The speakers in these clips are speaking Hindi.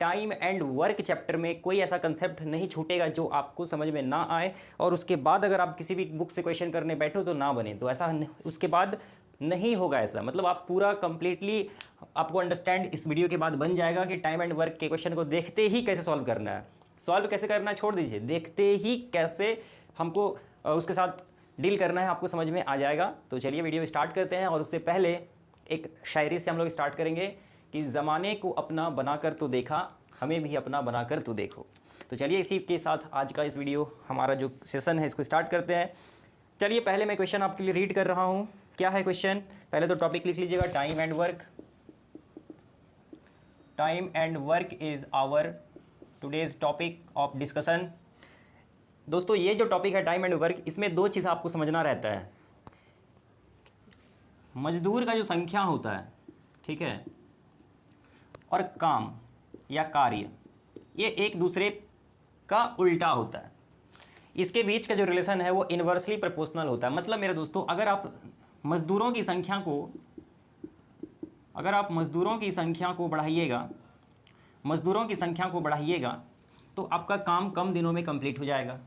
टाइम एंड वर्क चैप्टर में कोई ऐसा कंसेप्ट नहीं छूटेगा जो आपको समझ में ना आए, और उसके बाद अगर आप किसी भी बुक से क्वेश्चन करने बैठो तो ना बने, तो ऐसा उसके बाद नहीं होगा ऐसा। मतलब आप पूरा कंप्लीटली आपको अंडरस्टैंड इस वीडियो के बाद बन जाएगा कि टाइम एंड वर्क के क्वेश्चन को देखते ही कैसे सॉल्व करना है। सॉल्व कैसे करना है छोड़ दीजिए, देखते ही कैसे हमको उसके साथ डील करना है आपको समझ में आ जाएगा। तो चलिए वीडियो स्टार्ट करते हैं, और उससे पहले एक शायरी से हम लोग स्टार्ट करेंगे कि ज़माने को अपना बनाकर तो देखा, हमें भी अपना बनाकर तो देखो। तो चलिए इसी के साथ आज का इस वीडियो हमारा जो सेशन है इसको स्टार्ट करते हैं। चलिए पहले मैं क्वेश्चन आपके लिए रीड कर रहा हूँ। क्या है क्वेश्चन? पहले तो टॉपिक लिख लीजिएगा, time and work. Time and work is our today's topic of discussion. दोस्तों ये जो टॉपिक है टाइम एंड वर्क, इसमें दो चीज़ आपको समझना रहता है। मजदूर का जो संख्या होता है, ठीक है, और काम या कार्य, ये एक दूसरे का उल्टा होता है। इसके बीच का जो रिलेशन है वो इन्वर्सली प्रोपोर्शनल होता है। मतलब मेरे दोस्तों, अगर आप मजदूरों की संख्या को बढ़ाइएगा तो आपका काम कम दिनों में कंप्लीट हो जाएगा।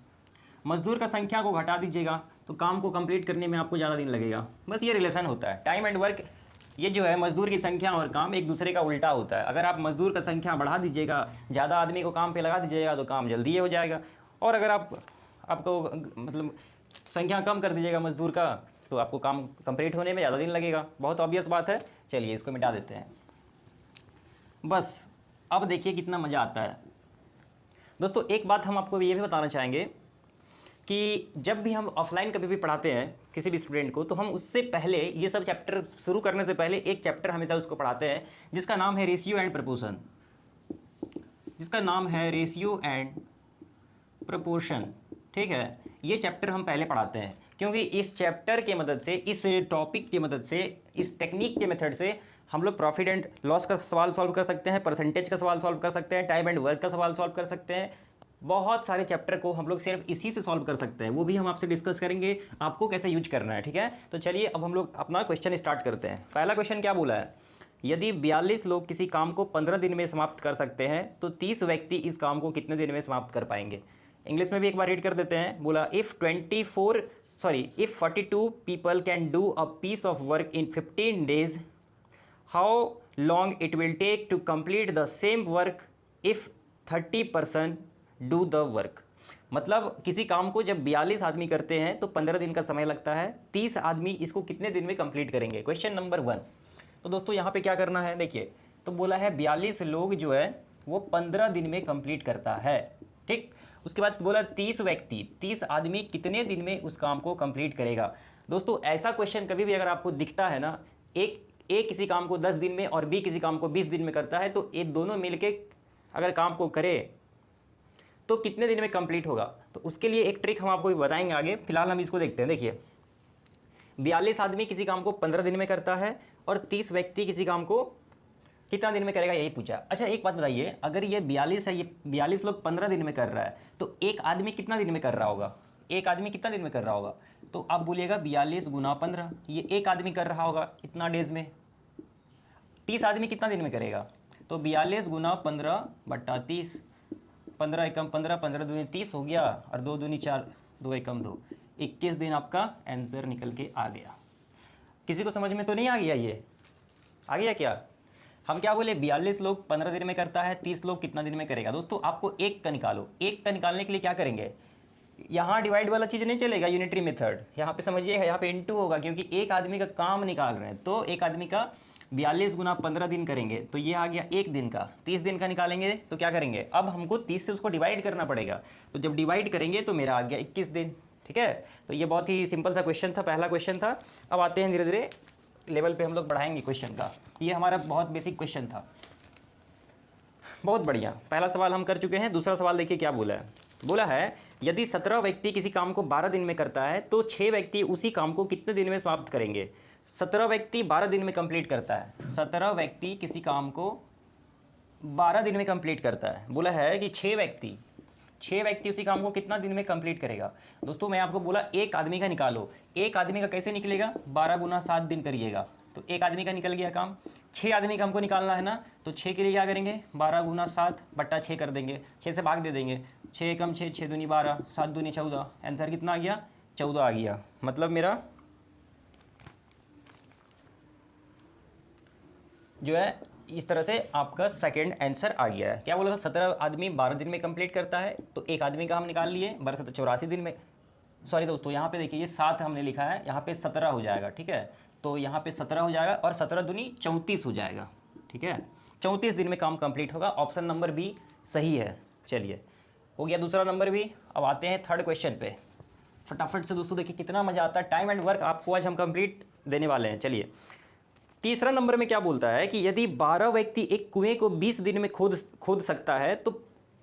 मजदूर का संख्या को घटा दीजिएगा तो काम को कंप्लीट करने में आपको ज़्यादा दिन लगेगा। बस ये रिलेशन होता है। टाइम एंड वर्क ये जो है, मजदूर की संख्या और काम एक दूसरे का उल्टा होता है। अगर आप मजदूर का संख्या बढ़ा दीजिएगा, ज़्यादा आदमी को काम पे लगा दीजिएगा तो काम जल्दी हो जाएगा, और अगर आपको मतलब संख्या कम कर दीजिएगा मजदूर का तो आपको काम कंप्लीट होने में ज़्यादा दिन लगेगा। बहुत ऑब्वियस बात है। चलिए इसको मिटा देते हैं। बस अब देखिए कितना मज़ा आता है। दोस्तों एक बात हम आपको ये भी बताना चाहेंगे कि जब भी हम ऑफलाइन कभी भी पढ़ाते हैं किसी भी स्टूडेंट को, तो हम उससे पहले ये सब चैप्टर शुरू करने से पहले एक चैप्टर हमेशा उसको पढ़ाते हैं जिसका नाम है रेशियो एंड प्रपोर्शन। ठीक है, ये चैप्टर हम पहले पढ़ाते हैं क्योंकि इस चैप्टर के मदद से, इस टॉपिक की मदद से, इस टेक्निक के मेथड से हम लोग प्रॉफिट एंड लॉस का सवाल सॉल्व कर सकते हैं, परसेंटेज का सवाल सॉल्व कर सकते हैं, टाइम एंड वर्क का सवाल सॉल्व कर सकते हैं। बहुत सारे चैप्टर को हम लोग सिर्फ इसी से सॉल्व कर सकते हैं, वो भी हम आपसे डिस्कस करेंगे आपको कैसे यूज करना है। ठीक है, तो चलिए अब हम लोग अपना क्वेश्चन स्टार्ट करते हैं। पहला क्वेश्चन क्या बोला है? यदि 42 लोग किसी काम को 15 दिन में समाप्त कर सकते हैं तो 30 व्यक्ति इस काम को कितने दिन में समाप्त कर पाएंगे? इंग्लिश में भी एक बार रीड कर देते हैं। बोला if 42 people can do a piece of work in 15 days, how long it will take to complete the same work if 30% do the work? मतलब किसी काम को जब 42 आदमी करते हैं तो 15 दिन का समय लगता है, 30 आदमी इसको कितने दिन में कंप्लीट करेंगे? Question number 1। तो दोस्तों यहाँ पे क्या करना है, देखिए, तो बोला है 42 लोग जो है वो 15 दिन में कंप्लीट करता है। ठीक, उसके बाद बोला 30 आदमी कितने दिन में उस काम को कंप्लीट करेगा। दोस्तों ऐसा क्वेश्चन कभी भी अगर आपको दिखता है ना, ए किसी काम को 10 दिन में और बी किसी काम को 20 दिन में करता है, तो ये दोनों मिलके अगर काम को करे तो कितने दिन में कंप्लीट होगा? तो उसके लिए एक ट्रिक हम आपको भी बताएंगे आगे। फिलहाल हम इसको देखते हैं। देखिए 42 आदमी किसी काम को 15 दिन में करता है और 30 व्यक्ति किसी काम को कितना दिन में करेगा, यही पूछा। अच्छा एक बात बताइए, अगर ये 42 है, ये 42 लोग 15 दिन में कर रहा है, तो एक आदमी कितना दिन में कर रहा होगा? तो आप बोलिएगा 42 गुना 15, ये एक आदमी कर रहा होगा इतना डेज में। 30 आदमी कितना दिन में करेगा? तो 42 गुना 15 बट्टा 30, 15 एकम 15, 15 दूनी 30 हो गया, और 2 दूनी 4, 2 एकम 2, 21 दिन आपका आंसर निकल के आ गया। किसी को समझ में तो नहीं आ गया? ये आ गया क्या? हम क्या बोले, 42 लोग 15 दिन में करता है, 30 लोग कितना दिन में करेगा? दोस्तों आपको एक का निकालो। एक का निकालने के लिए क्या करेंगे, यहाँ डिवाइड वाला चीज़ नहीं चलेगा, यूनिटरी मेथड। यहाँ पे समझिएगा, यहाँ पे इनटू होगा क्योंकि एक आदमी का काम निकाल रहे हैं। तो एक आदमी का 42 गुना 15 दिन करेंगे तो ये आ गया एक दिन का। 30 दिन का निकालेंगे तो क्या करेंगे, अब हमको 30 से उसको डिवाइड करना पड़ेगा। तो जब डिवाइड करेंगे तो मेरा आ गया 21 दिन। ठीक है, तो ये बहुत ही सिंपल सा क्वेश्चन था, पहला क्वेश्चन था। अब आते हैं धीरे धीरे लेवल पे हम लोग बढ़ाएंगे क्वेश्चन का। ये हमारा बहुत बेसिक क्वेश्चन था। बहुत बढ़िया, पहला सवाल हम कर चुके हैं। दूसरा सवाल देखिए क्या बोला है। बोला है यदि 17 व्यक्ति किसी काम को 12 दिन में करता है तो 6 व्यक्ति उसी काम को कितने दिन में समाप्त करेंगे? 17 व्यक्ति 12 दिन में कंप्लीट करता है। 17 व्यक्ति किसी काम को 12 दिन में कंप्लीट करता है। बोला है कि 6 व्यक्ति उसी काम को कितना दिन में कंप्लीट करेगा? दोस्तों मैं आपको बोला एक आदमी का निकालो। एक आदमी का कैसे निकलेगा? 12 गुना 7 दिन करिएगा तो एक आदमी का निकल गया काम। 6 आदमी का हमको निकालना है ना, तो 6 के लिए क्या करेंगे, 12 गुना 7 बट्टा 6 कर देंगे, 6 से भाग दे देंगे, 6 कम 6, 6 दूनी 12, 7 दूनी 14, आंसर कितना आ गया, 14 आ गया। मतलब मेरा जो है इस तरह से आपका सेकंड आंसर आ गया है। क्या बोला था, 17 आदमी 12 दिन में कंप्लीट करता है, तो एक आदमी का हम निकाल लिए 12 84 दिन में। सॉरी दोस्तों, यहाँ पे देखिए ये 7 हमने लिखा है, यहाँ पे 17 हो जाएगा, ठीक है। तो यहाँ पे 17 हो जाएगा और 17 दूनी 34 हो जाएगा, ठीक है। 34 दिन में काम कंप्लीट होगा। ऑप्शन नंबर बी सही है। चलिए, हो गया दूसरा नंबर भी। अब आते हैं थर्ड क्वेश्चन पे। फटाफट से दोस्तों देखिए कितना मज़ा आता है। टाइम एंड वर्क आपको आज हम कंप्लीट देने वाले हैं। चलिए, तीसरा नंबर में क्या बोलता है कि यदि 12 व्यक्ति एक कुएं को 20 दिन में खोद सकता है, तो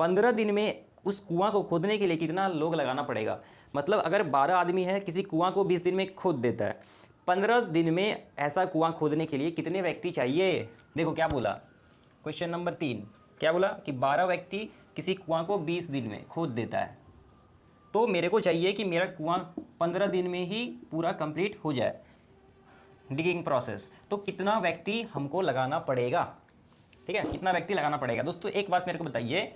15 दिन में उस कुआं को खोदने के लिए कितना लोग लगाना पड़ेगा। मतलब अगर 12 आदमी है, किसी कुआं को 20 दिन में खोद देता है, 15 दिन में ऐसा कुआं खोदने के लिए कितने व्यक्ति चाहिए। देखो क्या बोला, क्वेश्चन नंबर 3 क्या बोला कि 12 व्यक्ति किसी कुआं को 20 दिन में खोद देता है, तो मेरे को चाहिए कि मेरा कुआं 15 दिन में ही पूरा कंप्लीट हो जाए, डिगिंग प्रोसेस। तो कितना व्यक्ति हमको लगाना पड़ेगा, ठीक है, कितना व्यक्ति लगाना पड़ेगा। दोस्तों एक बात मेरे को बताइए,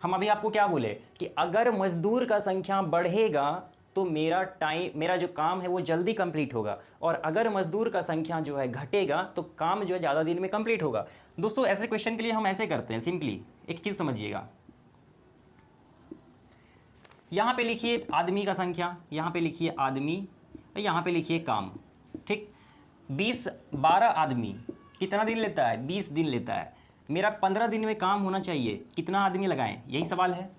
हम अभी आपको क्या बोले कि अगर मजदूर का संख्या बढ़ेगा तो मेरा जो काम है वो जल्दी कंप्लीट होगा, और अगर मजदूर का संख्या जो है घटेगा तो काम जो है ज़्यादा दिन में कंप्लीट होगा। दोस्तों ऐसे क्वेश्चन के लिए हम ऐसे करते हैं, सिंपली एक चीज़ समझिएगा। यहाँ पे लिखिए आदमी का संख्या, यहाँ पे लिखिए आदमी, यहाँ पे लिखिए काम, ठीक। 12 आदमी कितना दिन लेता है, 20 दिन लेता है। मेरा 15 दिन में काम होना चाहिए, कितना आदमी लगाएं, यही सवाल है,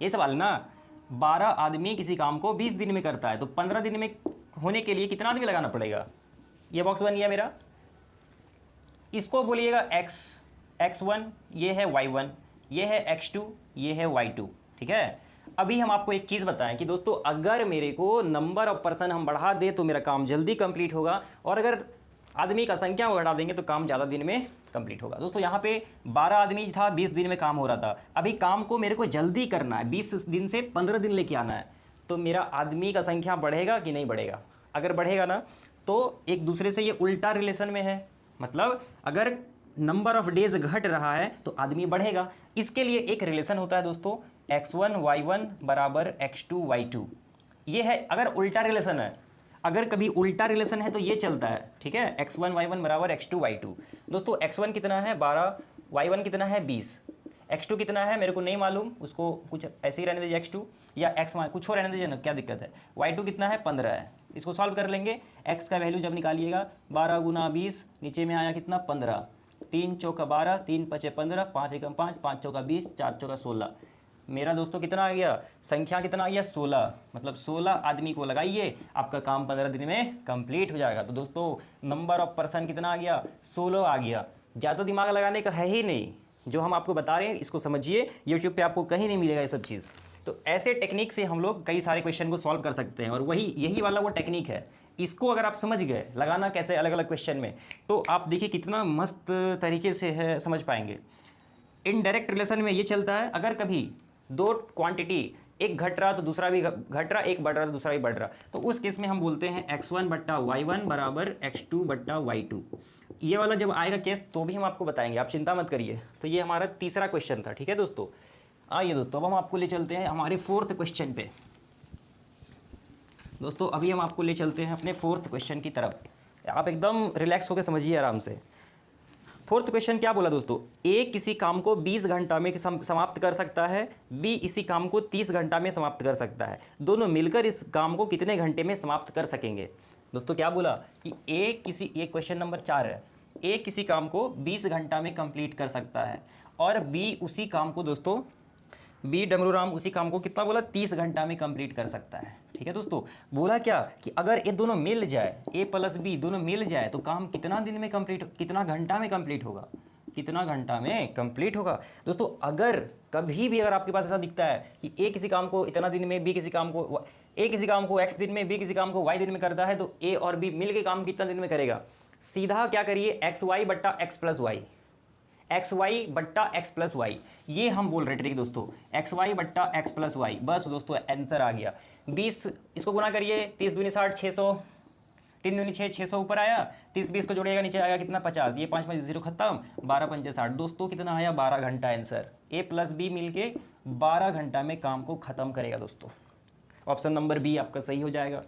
यही सवाल ना। 12 आदमी किसी काम को 20 दिन में करता है, तो 15 दिन में होने के लिए कितना आदमी लगाना पड़ेगा। ये बॉक्स बन गया मेरा। इसको बोलिएगा x1, ये है y1, ये है x2, ये है y2, ठीक है। अभी हम आपको एक चीज़ बताएं कि दोस्तों अगर मेरे को नंबर ऑफ पर्सन हम बढ़ा दे तो मेरा काम जल्दी कंप्लीट होगा, और अगर आदमी का संख्या को बढ़ा देंगे तो काम ज़्यादा दिन में कंप्लीट होगा। दोस्तों यहाँ पे 12 आदमी था, 20 दिन में काम हो रहा था। अभी काम को मेरे को जल्दी करना है, 20 दिन से 15 दिन लेके आना है, तो मेरा आदमी का संख्या बढ़ेगा कि नहीं बढ़ेगा। अगर बढ़ेगा ना तो एक दूसरे से ये उल्टा रिलेशन में है, मतलब अगर नंबर ऑफ डेज घट रहा है तो आदमी बढ़ेगा। इसके लिए एक रिलेशन होता है दोस्तों, x1 y1 बराबर x2 y2। ये है अगर उल्टा रिलेशन है, अगर कभी उल्टा रिलेशन है तो ये चलता है, ठीक है। x1 y1 बराबर x2 y2। दोस्तों x1 कितना है 12, y1 कितना है 20, x2 कितना है मेरे को नहीं मालूम, उसको कुछ ऐसे ही रहने दीजिए x2, या x कुछ और रहने दीजिए ना, क्या दिक्कत है। y2 कितना है 15 है, इसको सॉल्व कर लेंगे। x का वैल्यू जब निकालिएगा 12 गुना 20, नीचे में आया कितना 15, 3 चौका 12, 3 पचे 15, 5 एकम 5, 5 चौका 20, 4 चौका 16। मेरा दोस्तों कितना आ गया, संख्या कितना आ गया 16। मतलब 16 आदमी को लगाइए, आपका काम 15 दिन में कंप्लीट हो जाएगा। तो दोस्तों नंबर ऑफ पर्सन कितना आ गया, 16 आ गया। ज़्यादा दिमाग लगाने का है ही नहीं, जो हम आपको बता रहे हैं इसको समझिए। यूट्यूब पे आपको कहीं नहीं मिलेगा ये सब चीज़। तो ऐसे टेक्निक से हम लोग कई सारे क्वेश्चन को सॉल्व कर सकते हैं, और यही वाला वो टेक्निक है। इसको अगर आप समझ गए लगाना कैसे अलग अलग क्वेश्चन में, तो आप देखिए कितना मस्त तरीके से है समझ पाएंगे। इनडायरेक्ट रिलेशन में ये चलता है, अगर कभी दो क्वांटिटी एक घट रहा तो दूसरा भी घट रहा, एक बढ़ रहा तो दूसरा भी बढ़ रहा, तो उस केस में हम बोलते हैं x1 बट्टा y1 बराबर x2 बट्टा y2। ये वाला जब आएगा केस तो भी हम आपको बताएंगे, आप चिंता मत करिए। तो ये हमारा तीसरा क्वेश्चन था, ठीक है दोस्तों। आइए दोस्तों अब हम आपको ले चलते हैं हमारे फोर्थ क्वेश्चन पे। दोस्तों अभी हम आपको ले चलते हैं अपने फोर्थ क्वेश्चन की तरफ। आप एकदम रिलैक्स होकर समझिए आराम से। फोर्थ क्वेश्चन क्या बोला दोस्तों, ए किसी काम को 20 घंटा में समाप्त कर सकता है, बी इसी काम को 30 घंटा में समाप्त कर सकता है। दोनों मिलकर इस काम को कितने घंटे में समाप्त कर सकेंगे। दोस्तों क्या बोला कि ये क्वेश्चन नंबर 4 है, ए किसी काम को 20 घंटा में कंप्लीट कर सकता है, और बी उसी काम को दोस्तों बी डमरू राम उसी काम को कितना बोला 30 घंटा में कंप्लीट कर सकता है, ठीक है दोस्तों। बोला क्या कि अगर ये दोनों मिल जाए, ए प्लस बी दोनों मिल जाए तो काम कितना दिन में कंप्लीट, कितना घंटा में कंप्लीट होगा, कितना घंटा में कंप्लीट होगा। दोस्तों अगर कभी भी अगर आपके पास ऐसा दिखता है कि ए किसी काम को इतना दिन में, बी किसी काम को ए किसी काम को x दिन में, बी किसी काम को y दिन में करता है, तो ए और बी मिल के काम कितना दिन में करेगा। सीधा क्या करिए एक्स वाई बट्टा x plus y, x y बट्टा एक्स प्लस वाई, ये हम बोल रहे थे, ठीक है दोस्तों। एक्स वाई बट्टा एक्स प्लस वाई, बस दोस्तों आंसर आ गया 20। इसको गुना करिए 30 दूनी 60, 600, 3 दूनी 6, 600 ऊपर आया, 30 20 को जोड़िएगा नीचे आएगा कितना 50, ये 5 5 0 खत्म, 12 पंचे 60। दोस्तों कितना आया 12 घंटा आंसर। ए प्लस बी मिलके 12 घंटा में काम को ख़त्म करेगा दोस्तों। ऑप्शन नंबर बी आपका सही हो जाएगा।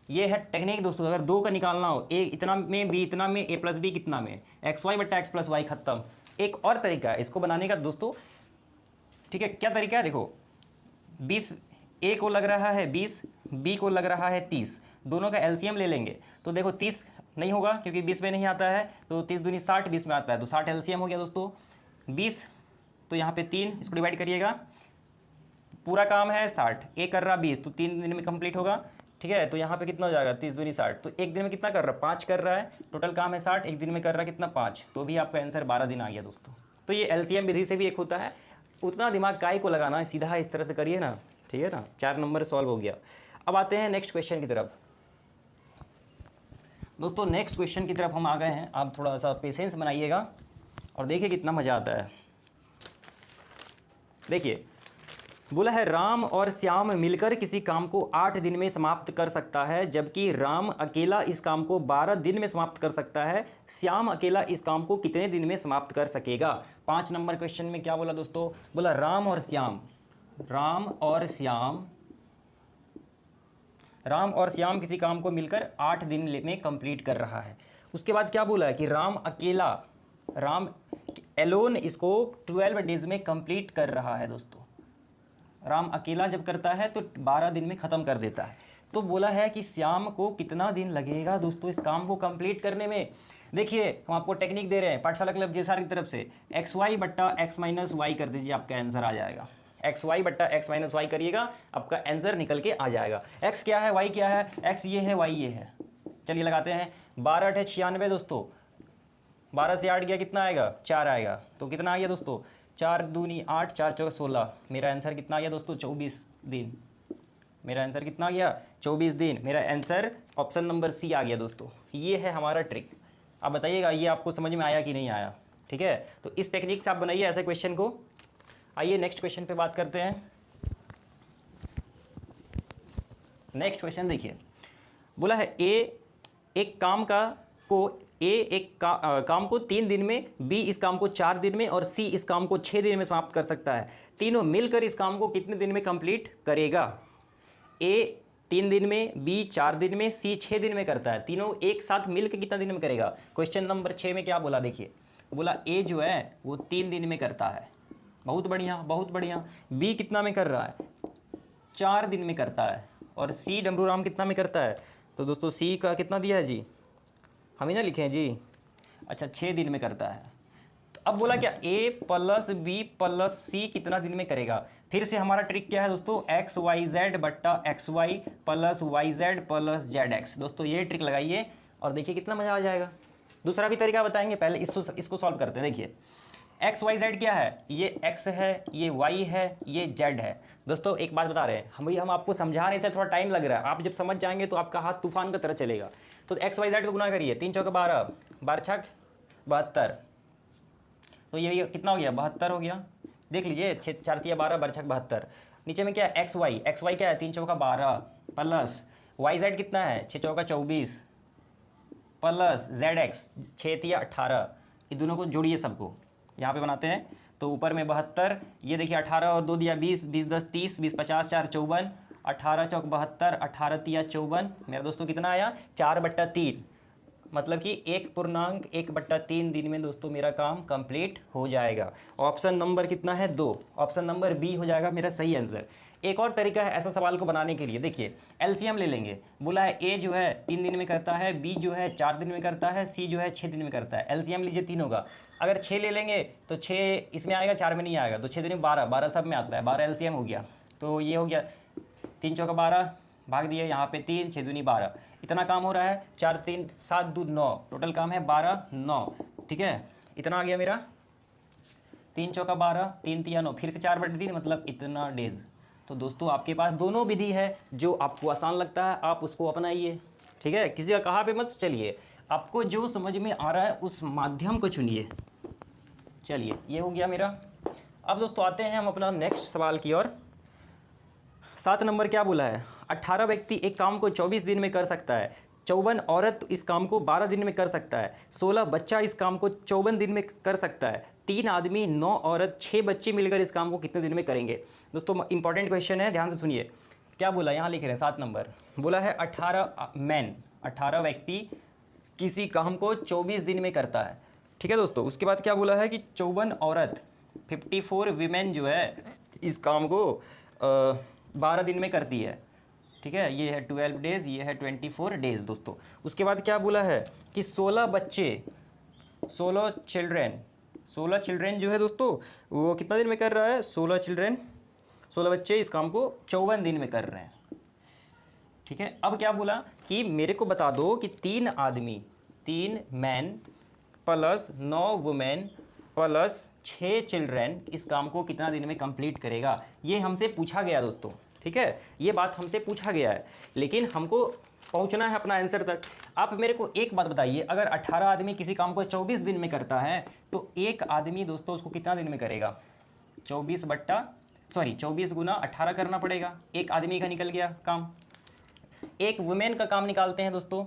ये है टेक्निक दोस्तों, अगर दो का निकालना हो, ए इतना में बी इतना में, ए प्लस बी कितना में, एक्स वाई बट्टा एक्स प्लस वाई खत्म। एक और तरीका है इसको बनाने का दोस्तों, ठीक है, क्या तरीका है देखो, 20 ए को लग रहा है 20, बी को लग रहा है 30, दोनों का एलसीएम ले लेंगे तो देखो 30 नहीं होगा क्योंकि 20 में नहीं आता है, तो 30 दूनी 60, 20 में आता है तो 60 एलसीएम हो गया दोस्तों। 20 तो यहाँ पे 3, इसको डिवाइड करिएगा, पूरा काम है 60, ए कर रहा 20 तो 3 दिन में कंप्लीट होगा, ठीक है। तो यहाँ पे कितना हो जाएगा 30 दूनी 60, तो एक दिन में कितना कर रहा है 5 कर रहा है, टोटल काम है 60, एक दिन में कर रहा है कितना 5, तो भी आपका आंसर 12 दिन आ गया दोस्तों। तो ये एलसीएम विधि से भी एक होता है, उतना दिमाग काय को लगाना है, सीधा इस तरह से करिए ना, ठीक है ना। 4 नंबर सॉल्व हो गया। अब आते हैं नेक्स्ट क्वेश्चन की तरफ दोस्तों। नेक्स्ट क्वेश्चन की तरफ हम आ गए हैं, आप थोड़ा सा पेशेंस बनाइएगा और देखिए कितना मज़ा आता है। देखिए बोला है राम और श्याम मिलकर किसी काम को 8 दिन में समाप्त कर सकता है, जबकि राम अकेला इस काम को 12 दिन में समाप्त कर सकता है। श्याम अकेला इस काम को कितने दिन में समाप्त कर सकेगा? 5 नंबर क्वेश्चन में क्या बोला दोस्तों, बोला राम और श्याम किसी काम को मिलकर 8 दिन में कंप्लीट कर रहा है। उसके बाद क्या बोला है कि राम एलोन इसको 12 डेज में कंप्लीट कर रहा है दोस्तों। राम अकेला जब करता है तो 12 दिन में ख़त्म कर देता है। तो बोला है कि श्याम को कितना दिन लगेगा दोस्तों इस काम को कंप्लीट करने में। देखिए हम आपको टेक्निक दे रहे हैं पाठशाला क्लब जेएसआर की तरफ से, एक्स वाई बट्टा एक्स माइनस वाई कर दीजिए, आपका आंसर आ जाएगा। एक्स वाई बट्टा एक्स माइनस वाई करिएगा, आपका आंसर निकल के आ जाएगा। एक्स क्या है, वाई क्या है, एक्स ये है, वाई ये है। चलिए लगाते हैं, 12 8 96 दोस्तों, 12 से 8 गया कितना आएगा 4 आएगा, तो कितना आ गया दोस्तों 4 दूनी 8, 4 चौक 16। मेरा आंसर कितना आ गया दोस्तों 24 दिन। मेरा आंसर कितना आ गया 24 दिन। मेरा आंसर ऑप्शन नंबर सी आ गया दोस्तों। ये है हमारा ट्रिक। आप बताइएगा ये आपको समझ में आया कि नहीं आया, ठीक है। तो इस टेक्निक से आप बनाइए ऐसे क्वेश्चन को। आइए नेक्स्ट क्वेश्चन पे बात करते हैं। नेक्स्ट क्वेश्चन देखिए, बोला है एक काम को 3 दिन में, बी इस काम को 4 दिन में और सी इस काम को 6 दिन में समाप्त कर सकता है। तीनों मिलकर इस काम को कितने दिन में कंप्लीट करेगा? ए 3 दिन में, बी 4 दिन में, सी 6 दिन में करता है। तीनों एक साथ मिलकर कितना दिन में करेगा? क्वेश्चन नंबर 6 में क्या बोला देखिए, बोला ए जो है वो 3 दिन में करता है, बहुत बढ़िया बहुत बढ़िया। बी कितना में कर रहा है 4 दिन में करता है, और सी डमरू राम कितना में करता है? तो दोस्तों सी का कितना दिया है जी, हम ही ना लिखें जी, अच्छा 6 दिन में करता है। तो अब बोला क्या ए प्लस बी प्लस सी कितना दिन में करेगा? फिर से हमारा ट्रिक क्या है दोस्तों, एक्स वाई जेड बट्टा x y plus y z plus z x. दोस्तों ये ट्रिक लगाइए और देखिए कितना मज़ा आ जाएगा। दूसरा भी तरीका बताएंगे, पहले इसको सॉल्व करते हैं। देखिए एक्स वाई जेड क्या है, ये एक्स है, ये वाई है, ये जेड है। दोस्तों एक बात बता रहे हैं हम आपको समझा रहे थे, थोड़ा टाइम लग रहा है, आप जब समझ जाएंगे तो आपका हाथ तूफान की तरह चलेगा। तो एक्स वाई जेड को गुना करिए, 3 चौके 12, 12 छक 72, तो ये कितना हो गया 72 हो गया। देख लीजिए 6 4 3 12, 12 छक 72। नीचे में क्या है एक्स वाई क्या है 3 चौका 12 प्लस वाई जेड कितना है 6 चौका 24 प्लस जेड एक्स 6 3 18। ये दोनों को जोड़िए सबको, यहाँ पे बनाते हैं तो ऊपर में 72, ये देखिए 18 और 2 दिया 20, 20 10 30, 20 50 4 54, 18 चौक 72, 18 तिया 54। मेरा दोस्तों कितना आया 4/3, मतलब कि 1.1/3 दिन में दोस्तों मेरा काम कंप्लीट हो जाएगा। ऑप्शन नंबर कितना है 2, ऑप्शन नंबर बी हो जाएगा मेरा सही आंसर। एक और तरीका है ऐसा सवाल को बनाने के लिए, देखिए एलसीएम ले लेंगे। बोला है ए जो है 3 दिन में करता है, बी जो है 4 दिन में करता है, सी जो है 6 दिन में करता है। एलसीएम लीजिए तीनों का, अगर 6 ले लेंगे तो 6 इसमें आएगा, 4 में नहीं आएगा, तो 6 दिन में 12, 12 सब में आता है, 12 एलसीएम हो गया। तो ये हो गया 3 चौका 12 भाग दिए यहाँ पे 3, 6 दूनी 12, इतना काम हो रहा है। 4 3 7 2 9, टोटल काम है 12 9, ठीक है। इतना आ गया मेरा 3 चौका 12, 3 तिया 9, फिर से 4/3 मतलब इतना डेज। तो दोस्तों आपके पास दोनों विधि है, जो आपको आसान लगता है आप उसको अपनाइए, ठीक है। किसी का कहा पे मत चलिए, आपको जो समझ में आ रहा है उस माध्यम को चुनिए। चलिए ये हो गया मेरा। अब दोस्तों आते हैं हम अपना नेक्स्ट सवाल की ओर। 7 नंबर क्या बोला है, 18 व्यक्ति एक काम को 24 दिन में कर सकता है। 54 औरत इस काम को 12 दिन में कर सकता है, 16 बच्चा इस काम को 54 दिन में कर सकता है, 3 आदमी, 9 औरत, 6 बच्चे मिलकर इस काम को कितने दिन में करेंगे। दोस्तों इंपॉर्टेंट क्वेश्चन है, ध्यान से सुनिए। क्या बोला, यहाँ लिख रहे हैं 7 नंबर, बोला है 18 व्यक्ति किसी काम को 24 दिन में करता है। ठीक है दोस्तों, उसके बाद क्या बोला है कि 54 औरत 54 वीमेन जो है इस काम को 12 दिन में करती है। ठीक है, ये है 12 डेज़, ये है 24 डेज़ दोस्तों। उसके बाद क्या बोला है कि 16 बच्चे, 16 चिल्ड्रेन जो है दोस्तों वो कितना दिन में कर रहा है, 16 बच्चे इस काम को 54 दिन में कर रहे हैं। ठीक है, अब क्या बोला कि मेरे को बता दो कि 3 आदमी, 3 man plus 9 women plus 6 children इस काम को कितना दिन में कंप्लीट करेगा। ये हमसे पूछा गया दोस्तों। ठीक है, ये बात हमसे पूछा गया है, लेकिन हमको पहुंचना है अपना आंसर तक। आप मेरे को एक बात बताइए, अगर 18 आदमी किसी काम को 24 दिन में करता है तो एक आदमी दोस्तों उसको कितना दिन में करेगा, 24 गुना 18 करना पड़ेगा। एक आदमी का निकल गया काम। एक वुमेन का काम निकालते हैं दोस्तों,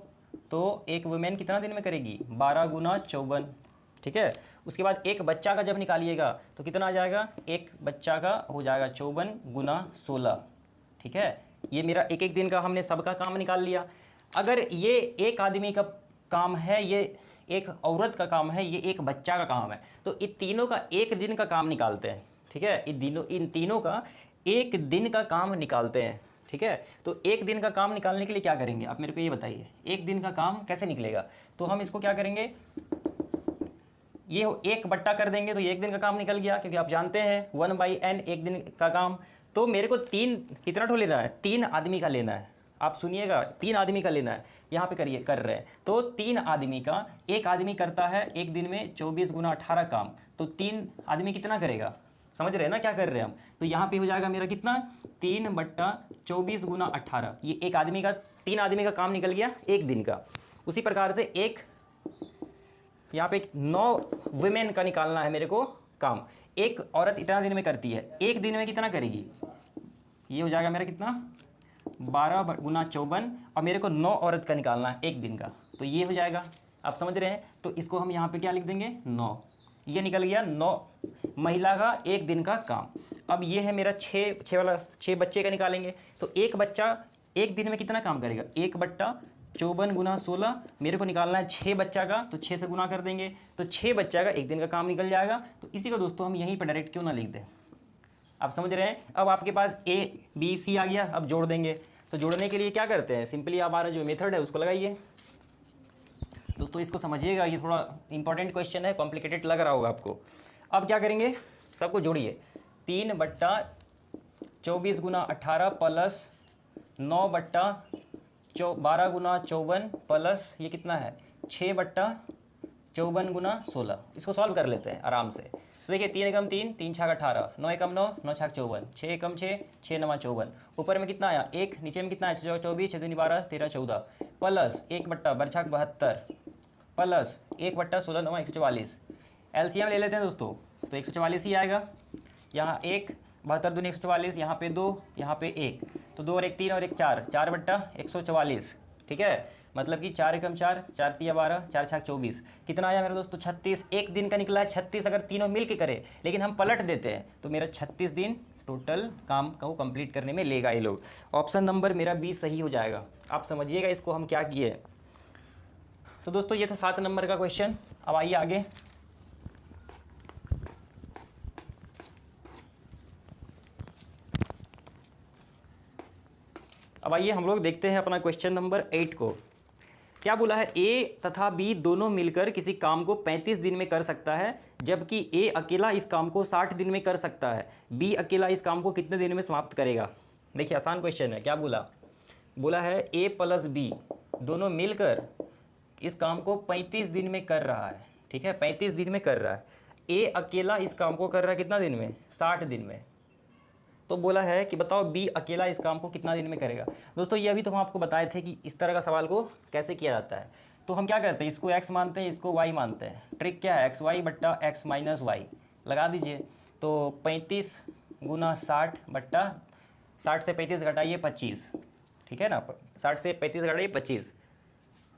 तो एक वुमेन कितना दिन में करेगी, 12 गुना 54। ठीक है, उसके बाद एक बच्चा का जब निकालिएगा तो कितना आ जाएगा, एक बच्चा का हो जाएगा 54 गुना 16। ठीक है, ये मेरा एक एक दिन का हमने सबका काम निकाल लिया। अगर ये एक आदमी का काम है, ये एक औरत का काम है, ये एक बच्चा का काम है, तो इन तीनों का एक दिन का काम निकालते हैं। ठीक है, इन तीनों का एक दिन का काम निकालते हैं। ठीक है, तो एक दिन का काम निकालने के लिए क्या करेंगे आप मेरे को ये बताइए, एक दिन का काम कैसे निकलेगा। तो हम इसको क्या करेंगे, ये एक बट्टा कर देंगे तो ये एक दिन का काम निकल गया, क्योंकि आप जानते हैं 1/n एक दिन का काम। तो मेरे को 3 कितना ठो लेना है, 3 आदमी का लेना है। आप सुनिएगा, 3 आदमी का लेना है, यहाँ पे कर रहे हैं। तो 3 आदमी का, एक आदमी करता है एक दिन में 24 गुना 18 काम, तो 3 आदमी कितना करेगा, समझ रहे हैं ना क्या कर रहे हैं हम। तो यहाँ पे हो जाएगा मेरा कितना, 3/24 गुना 18, ये एक आदमी का, 3 आदमी का काम निकल गया एक दिन का। उसी प्रकार से एक यहाँ पे 9 वुमेन का निकालना है मेरे को काम। एक औरत इतना दिन में करती है, एक दिन में कितना करेगी, ये हो जाएगा मेरा कितना, 12 गुना 54, और मेरे को 9 औरत का निकालना है एक दिन का, तो ये हो जाएगा। आप समझ रहे हैं, तो इसको हम यहाँ पे क्या लिख देंगे, 9। ये निकल गया 9 महिला का एक दिन का काम। अब ये है मेरा 6 बच्चे का निकालेंगे, तो एक बच्चा एक दिन में कितना काम करेगा, 1/54 गुना 16, मेरे को निकालना है 6 बच्चा का, तो 6 से गुना कर देंगे, तो 6 बच्चा का एक दिन का काम निकल जाएगा। तो इसी को दोस्तों हम यहीं पर डायरेक्ट क्यों ना लिख दें, आप समझ रहे हैं। अब आपके पास A B C आ गया, अब जोड़ देंगे। तो जोड़ने के लिए क्या करते हैं, सिंपली हमारा जो मेथड है उसको लगाइए। दोस्तों इसको समझिएगा, ये थोड़ा इंपॉर्टेंट क्वेश्चन है, कॉम्प्लिकेटेड लग रहा होगा आपको। अब क्या करेंगे, सबको जोड़िए, 3/24 गुना 18 प्लस 9/12 गुना 54 प्लस ये कितना है, 6/54 गुना 16। इसको सॉल्व कर लेते हैं आराम से। तो देखिए 3 एकम 3, 3 छाक 18, 9 एकम 9, 9 छाक 54, 6 एकम 6, 6 9 54। ऊपर में कितना आया 1, नीचे में कितना है 24, 6 12, 13 14 प्लस 1/12 प्लस 1/16 9 144। एलसीएम ले लेते हैं दोस्तों, तो 144 ही आएगा। यहाँ 1, 72 दूनी 144, यहाँ पे 2, यहाँ पे 1, तो 2 और 1 3 और 1 4, 4/144। ठीक है, मतलब कि 4 एकम 4, 4 3 12, 4 छाक 24, कितना आया मेरे दोस्तों 36। एक दिन का निकला है 36, अगर तीनों मिल के करे, लेकिन हम पलट देते हैं तो मेरा 36 दिन टोटल काम को कंप्लीट करने में लेगा ये लोग। ऑप्शन नंबर मेरा 20 सही हो जाएगा। आप समझिएगा इसको हम क्या किए। तो दोस्तों ये था 7 नंबर का क्वेश्चन। अब आइए आगे। अब आइए हम लोग देखते हैं अपना क्वेश्चन नंबर 8 को। क्या बोला है, ए तथा बी दोनों मिलकर किसी काम को 35 दिन में कर सकता है, जबकि ए अकेला इस काम को 60 दिन में कर सकता है। बी अकेला इस काम को कितने दिन में समाप्त करेगा। देखिए आसान क्वेश्चन है। क्या बोला है ए प्लस बी दोनों मिलकर इस काम को 35 दिन में कर रहा है। ठीक है, 35 दिन में कर रहा है। ए अकेला इस काम को कर रहा है कितना दिन में, 60 दिन में। तो बोला है कि बताओ बी अकेला इस काम को कितना दिन में करेगा। दोस्तों ये अभी तो हम आपको बताए थे कि इस तरह का सवाल को कैसे किया जाता है। तो हम क्या करते हैं, इसको x मानते हैं, इसको y मानते हैं। ट्रिक क्या है, XY बट्टा x माइनस वाई लगा दीजिए। तो 35 गुना 60 बट्टा 60 से 35 घटाइए 25। ठीक है ना, 60 से 35 घटाइए 25,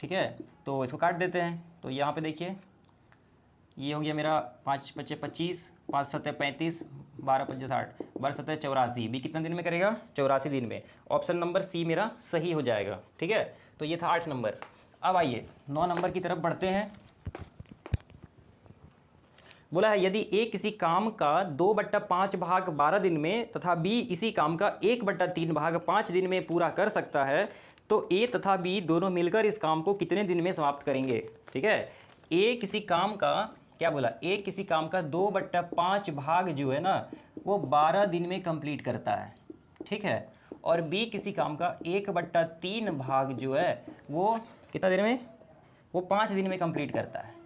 ठीक है, तो इसको काट देते हैं। तो यहाँ पे देखिए ये हो गया मेरा 5 पच्चे 25, 5 सत्ते 35, 12 पंजे 60, 12 सत्ते 84। बी कितना दिन में करेगा? 84 दिन में। ऑप्शन नंबर सी मेरा सही हो जाएगा। ठीक है, तो ये था 8 नंबर। अब आइए 9 नंबर की तरफ बढ़ते हैं। बोला है यदि ए किसी काम का 2/5 भाग 12 दिन में तथा बी इसी काम का 1/3 भाग 5 दिन में पूरा कर सकता है तो ए तथा बी दोनों मिलकर इस काम को कितने दिन में समाप्त करेंगे? ठीक है, ए किसी काम का, क्या बोला, ए किसी काम का 2/5 भाग जो है ना वो 12 दिन में कंप्लीट करता है। ठीक है, और बी किसी काम का 1/3 भाग जो है वो कितना दिन में? वो 5 दिन में कंप्लीट करता है।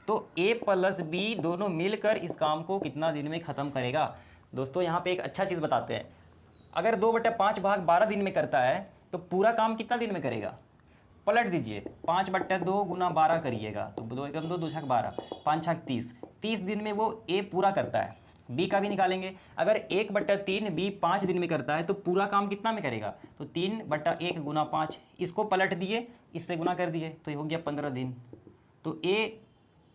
तो ए प्लस बी दोनों मिलकर इस काम को कितना दिन में ख़त्म करेगा? दोस्तों यहाँ पे एक अच्छा चीज़ बताते हैं, अगर 2/5 भाग 12 दिन में करता है तो पूरा काम कितना दिन में करेगा? पलट दीजिए, 5/2 गुना 12 करिएगा तो 2 एकम 2, 2 छक 12, 5 छक 30, 30 दिन में वो ए पूरा करता है। बी का भी निकालेंगे, अगर 1/3 बी 5 दिन में करता है तो पूरा काम कितना में करेगा? तो 3/1 गुना 5, इसको पलट दिए, इससे गुना कर दिए तो ये हो गया 15 दिन। तो ए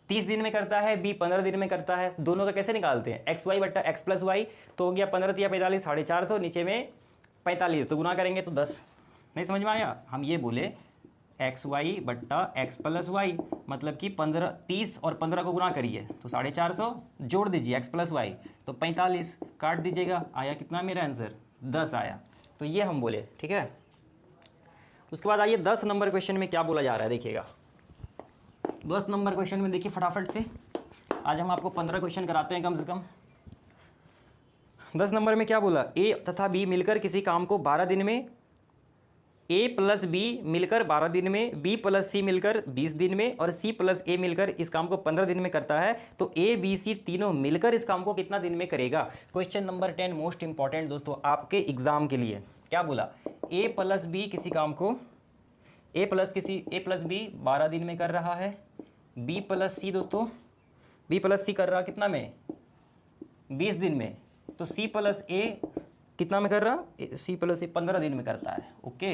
30 दिन में करता है, बी 15 दिन में करता है। दोनों का कैसे निकालते हैं? एक्स वाई बट्टा एक्स प्लस वाई, तो हो गया 15 या 45, 450, नीचे में 45, तो गुना करेंगे तो 10। नहीं समझ में आया? हम ये बोले एक्स वाई बट्टा एक्स प्लस वाई मतलब कि 15, 30 और 15 को गुना करिए तो 450, जोड़ दीजिए एक्स प्लस वाई तो 45, काट दीजिएगा, आया कितना मेरा आंसर? 10 आया। तो ये हम बोले। ठीक है, उसके बाद आइए 10 नंबर क्वेश्चन में क्या बोला जा रहा है, देखिएगा। 10 नंबर क्वेश्चन में देखिए फटाफट से, आज हम आपको 15 क्वेश्चन कराते हैं कम से कम। 10 नंबर में क्या बोला? ए तथा बी मिलकर किसी काम को 12 दिन में, ए प्लस बी मिलकर 12 दिन में, बी प्लस सी मिलकर 20 दिन में और सी प्लस ए मिलकर इस काम को 15 दिन में करता है तो ए बी सी तीनों मिलकर इस काम को कितना दिन में करेगा? क्वेश्चन नंबर 10 मोस्ट इंपॉर्टेंट दोस्तों आपके एग्जाम के लिए। क्या बोला? ए प्लस बी किसी काम को, ए प्लस बी 12 दिन में कर रहा है, बी प्लस सी दोस्तों, बी प्लस सी कर रहा कितना में? 20 दिन में। तो सी प्लस ए कितना में कर रहा? सी प्लस ए 15 दिन में करता है। Okay,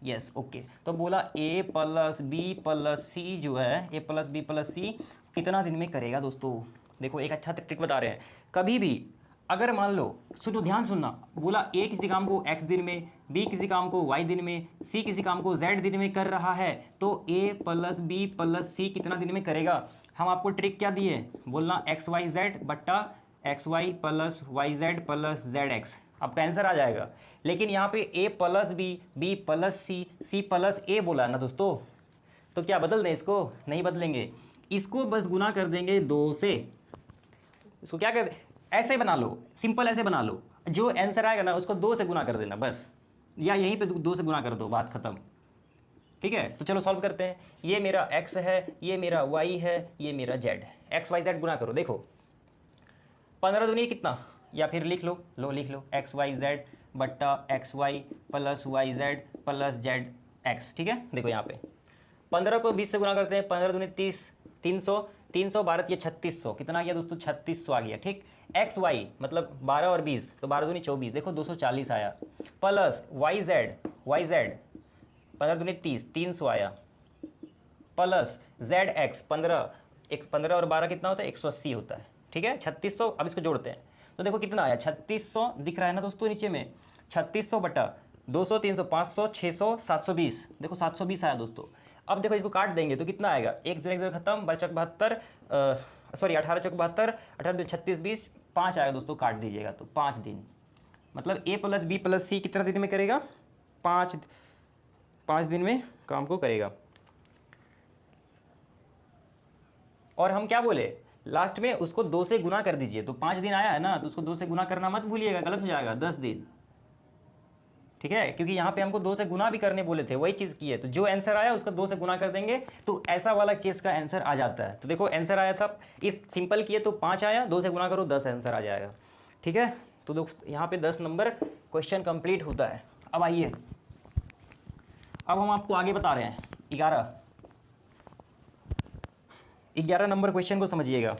yes, okay. तो बोला ए प्लस बी प्लस सी जो है, ए प्लस बी प्लस सी कितना दिन में करेगा? दोस्तों देखो एक अच्छा ट्रिक बता रहे हैं, कभी भी अगर मान लो, सुनो ध्यान सुनना, बोला ए किसी काम को x दिन में, बी किसी काम को y दिन में, सी किसी काम को z दिन में कर रहा है तो a प्लस बी प्लस सी कितना दिन में करेगा? हम आपको ट्रिक क्या दिए? बोलना एक्स वाई जेड बट्टा x y plus y z plus z x, आपका आंसर आ जाएगा। लेकिन यहाँ पे a plus b plus c plus a बोला ना दोस्तों, तो क्या बदल दें इसको? नहीं बदलेंगे, इसको बस गुना कर देंगे 2 से। इसको क्या कर, ऐसे बना लो, सिंपल ऐसे बना लो, जो आंसर आएगा ना उसको 2 से गुना कर देना बस, या यहीं पे 2 से गुना कर दो, बात खत्म। ठीक है, तो चलो सॉल्व करते हैं। ये मेरा x है, ये मेरा y है, ये मेरा z है, एक्स वाई जेड गुना करो। देखो 15 दूनी कितना, या फिर लिख लो लिख लो एक्स वाई जेड बट्टा x y plus y z plus z x. ठीक है, देखो यहाँ पे 15 को 20 से गुना करते हैं, 15 दूनी 30, 300, 300 12 ये 3600, कितना आ गया दोस्तों? 3600 आ गया। ठीक, एक्स वाई मतलब 12 और 20 तो 12 दूनी 24, देखो 240 आया, प्लस वाई जेड 15 दूनी 30, 300 आया, प्लस जेड एक्स 15 और 12 कितना होता है? 180 होता है। ठीक है, 3600। अब इसको जोड़ते हैं तो देखो कितना आया? 3600 दिख रहा है ना दोस्तों नीचे में, 3600 बटा 200, 300, 500, 600, 720, देखो 720 आया दोस्तों। अब देखो इसको काट देंगे तो कितना आएगा? 1 0 खत्म, 12 चौक 72, सॉरी 18 चौक 72, 18 36 20, 5 आएगा दोस्तों, काट दीजिएगा तो 5 दिन। मतलब ए प्लस बी प्लस सी कितना दिन में करेगा? 5 दिन में काम को करेगा। और हम क्या बोले लास्ट में? उसको 2 से गुना कर दीजिए, तो 5 दिन आया है ना, तो उसको 2 से गुना करना मत भूलिएगा, गलत हो जाएगा, 10 दिन। ठीक है, क्योंकि यहाँ पे हमको 2 से गुना भी करने बोले थे, वही चीज़ की है। तो जो आंसर आया उसका 2 से गुना कर देंगे तो ऐसा वाला केस का आंसर आ जाता है। तो देखो आंसर आया था, इस सिंपल किए तो 5 आया, 2 से गुना करो 10 आंसर आ जाएगा। ठीक है, तो दोस्तों यहाँ पे 10 नंबर क्वेश्चन कंप्लीट होता है। अब आइए, अब हम आपको आगे बता रहे हैं 11 नंबर क्वेश्चन को समझिएगा।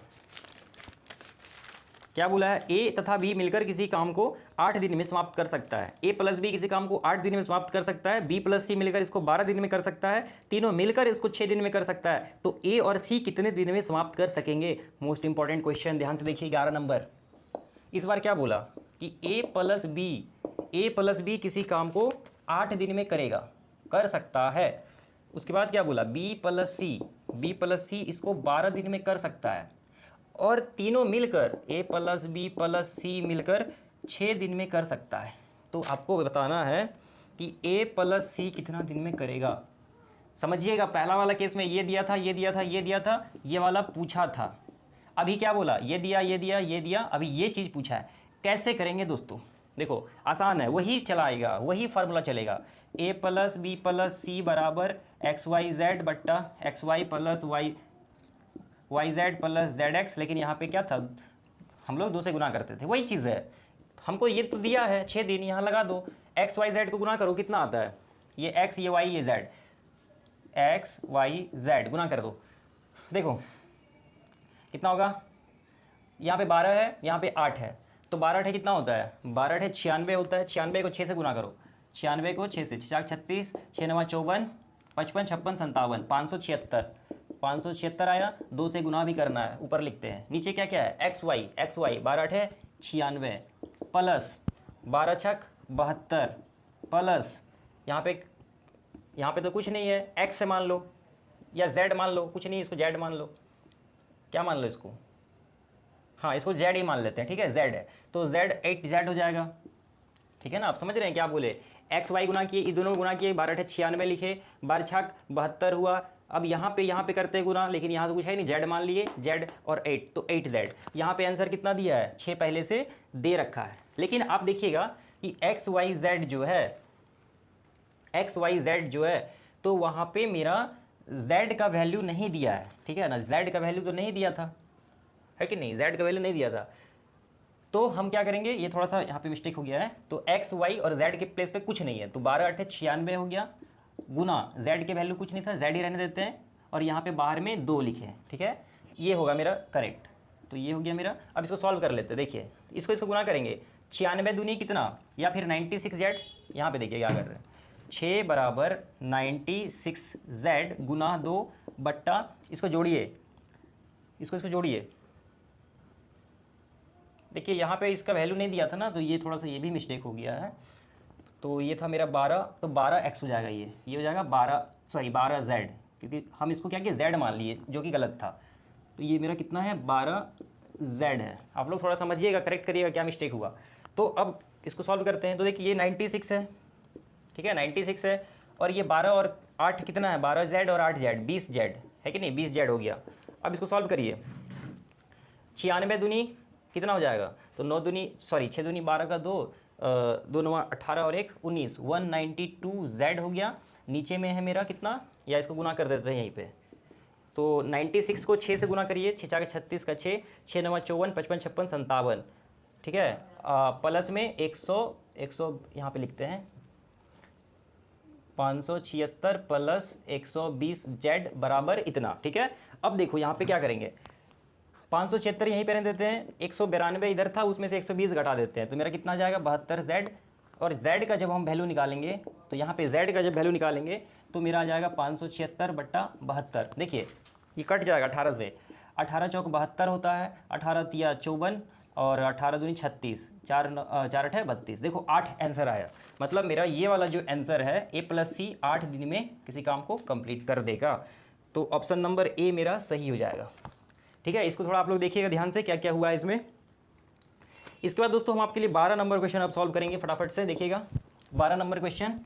क्या बोला है, ए तथा बी मिलकर किसी काम को 8 दिन में समाप्त कर सकता है। ए प्लस बी किसी काम को 8 दिन में समाप्त कर सकता है, बी प्लस सी मिलकर इसको 12 दिन में कर सकता है, तीनों मिलकर इसको 6 दिन में कर सकता है। तो ए और सी कितने दिन में समाप्त कर सकेंगे? मोस्ट इंपॉर्टेंट क्वेश्चन, ध्यान से देखिए 11 नंबर। इस बार क्या बोला कि ए प्लस बी किसी काम को 8 दिन में करेगा, कर सकता है। उसके बाद क्या बोला, बी प्लस सी इसको 12 दिन में कर सकता है, और तीनों मिलकर ए प्लस बी प्लस सी मिलकर 6 दिन में कर सकता है। तो आपको बताना है कि ए प्लस सी कितना दिन में करेगा। समझिएगा, पहला वाला केस में ये दिया था, ये दिया था, ये दिया था, ये वाला पूछा था। अभी क्या बोला, ये दिया, ये दिया, ये दिया, अभी ये चीज़ पूछा है। कैसे करेंगे दोस्तों? देखो आसान है, वही चलाएगा, वही फार्मूला चलेगा। A plus b plus c बराबर एक्स वाई जेड बट्टा x y plus y z plus z x. लेकिन यहाँ पे क्या था, हम लोग 2 से गुना करते थे, वही चीज़ है। हमको ये तो दिया है 6 दिन, यहाँ लगा दो, एक्स वाई जेड को गुना करो, कितना आता है, ये एक्स, ये वाई, ये जेड, एक्स वाई जेड गुना कर दो। देखो कितना होगा, यहाँ पे 12 है, यहाँ पे 8 है, तो 12 8 कितना होता है, 12 8 96 होता है। 96 को 6 से गुना करो, 96 को 6 से, 6 36, 6 9 54, 55 56 57, 576 आया। 2 से गुना भी करना है, ऊपर लिखते हैं। नीचे क्या क्या है, एक्स वाई 12 8 है 96 प्लस 12 छक 72 प्लस यहाँ पे तो कुछ नहीं है, एक्स से मान लो या जेड मान लो, कुछ नहीं, इसको जेड मान लो। क्या मान लो इसको, हाँ इसको जेड ही मान लेते हैं, ठीक है, जेड है तो जेड 8 जेड हो जाएगा। ठीक है ना, आप समझ रहे हैं क्या बोले, एक्स वाई गुना किए, इन दोनों गुना किए, 12 8 96 लिखे, 12 छक 72 हुआ। अब यहाँ पे करते हैं गुना, लेकिन यहाँ तो कुछ है नहीं, जेड मान लिए, जेड और 8 तो 8 जेड। यहाँ पे आंसर कितना दिया है, 6 पहले से दे रखा है। लेकिन आप देखिएगा कि एक्स वाई जेड जो है तो वहाँ पे मेरा जेड का वैल्यू नहीं दिया है, ठीक है ना, जेड का वैल्यू तो नहीं दिया था, है कि नहीं, जेड का वैल्यू नहीं दिया था। तो हम क्या करेंगे, ये थोड़ा सा यहाँ पे मिस्टेक हो गया है, तो एक्स वाई और जेड के प्लेस पे कुछ नहीं है, तो 12 8 96 हो गया, गुना जेड के वैल्यू कुछ नहीं था, जेड ही रहने देते हैं, और यहाँ पे बाहर में 2 लिखे हैं, ठीक है, ये होगा मेरा करेक्ट। तो ये हो गया मेरा। अब इसको सॉल्व कर लेते हैं, देखिए इसको गुना करेंगे, 96 दूनी कितना, या फिर 96 जेड, यहाँ पे देखिए क्या कर रहे हैं, 6 बराबर 96 जेड गुना 2 बट्टा, इसको जोड़िए, इसको जोड़िए। देखिए यहाँ पे इसका वैल्यू नहीं दिया था ना, तो ये थोड़ा सा ये भी मिस्टेक हो गया है। तो ये था मेरा 12, तो 12 एक्स हो जाएगा, ये हो जाएगा 12 जेड, क्योंकि हम इसको क्या किया, जेड मान लिए, जो कि गलत था। तो ये मेरा कितना है, 12 जेड है। आप लोग थोड़ा समझिएगा, करेक्ट करिएगा क्या मिस्टेक हुआ। तो अब इसको सॉल्व करते हैं, तो देखिए ये 96 है, ठीक है, 96 है, और ये 12 और 8 कितना है, 12 जेड और 8 जेड, 20 जेड है कि नहीं, 20 जेड हो गया। अब इसको सॉल्व करिए, 96 दूनी कितना हो जाएगा, तो 6 दूनी 12 का 2, 2 9 18 और 1 19, 192 जेड हो गया। नीचे में है मेरा कितना, या इसको गुना कर देते हैं यहीं पे, तो 96 को 6 से गुना करिए, 6 4 36 का 6, 6 9 54 55 56 57, ठीक है, प्लस में 100 यहाँ पे लिखते हैं, 576 प्लस 120 जेड बराबर इतना, ठीक है। अब देखो यहाँ पे क्या करेंगे, 576 यहीं पे रहने देते हैं, 192 इधर था, उसमें से 120 घटा देते हैं, तो मेरा कितना आ जाएगा, 72 जेड। और जेड का जब हम वैल्यू निकालेंगे, तो यहाँ पे जेड का जब वैल्यू निकालेंगे तो मेरा आ जाएगा 576 बट्टा 72। देखिए ये कट जाएगा 18 से, 18 चौक 72 होता है, 18 तिया 54 और 18 दूनी 36, 4 8 32। देखो 8 आंसर आया, मतलब मेरा ये वाला जो आंसर है ए प्लस सी 8 दिन में किसी काम को कंप्लीट कर देगा। तो ऑप्शन नंबर ए मेरा सही हो जाएगा, ठीक है। इसको थोड़ा आप लोग देखिएगा ध्यान से क्या क्या हुआ है इसमें। इसके बाद दोस्तों हम आपके लिए 12 नंबर क्वेश्चन अब सॉल्व करेंगे, फटाफट से देखिएगा 12 नंबर क्वेश्चन।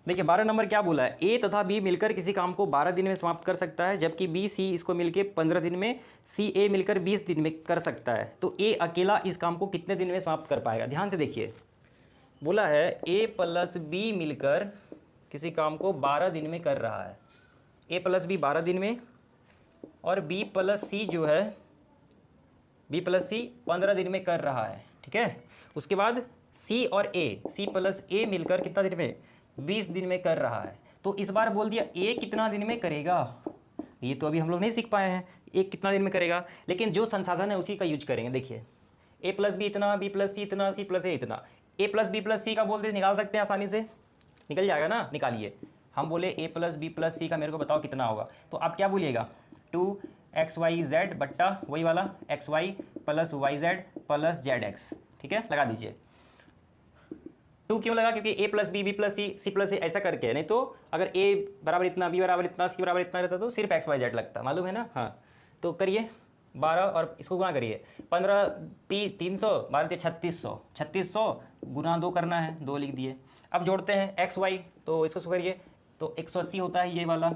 देखिए 12 नंबर क्या बोला है, ए तथा बी मिलकर किसी काम को 12 दिन में समाप्त कर सकता है, जबकि बी सी इसको मिलकर 15 दिन में, सी ए मिलकर 20 दिन में कर सकता है। तो ए अकेला इस काम को कितने दिन में समाप्त कर पाएगा? ध्यान से देखिए, बोला है ए प्लस बी मिलकर किसी काम को 12 दिन में कर रहा है, ए प्लस बी 12 दिन में, और बी प्लस सी जो है, बी प्लस सी 15 दिन में कर रहा है, ठीक है। उसके बाद सी और ए, सी प्लस ए मिलकर कितना दिन में, 20 दिन में कर रहा है। तो इस बार बोल दिया ए कितना दिन में करेगा, ये तो अभी हम लोग नहीं सीख पाए हैं, एक कितना दिन में करेगा, लेकिन जो संसाधन है उसी का यूज करेंगे। देखिए ए प्लस बी इतना, बी प्लस सी इतना, सी प्लस ए इतना, ए प्लस बी प्लस सी का बोलते निकाल सकते हैं आसानी से, निकल जाएगा ना, निकालिए। हम बोले ए प्लस बी प्लस सी का मेरे को बताओ कितना होगा, तो आप क्या बोलिएगा 2xyz बट्टा वही वाला xy plus yz plus zx, ठीक है, लगा दीजिए। 2 क्यों लगा, क्योंकि a plus b, b plus c, c plus a ऐसा करके, नहीं तो अगर a बराबर इतना, b बराबर इतना, c बराबर इतना रहता तो सिर्फ xyz लगता, मालूम है ना। हाँ तो करिए 12 और इसको गुणा करिए, 15 300 12 3600, 3600 गुना 2 करना है, 2 लिख दिए। अब जोड़ते हैं xy, तो इसको करिए तो 180 होता है ये वाला,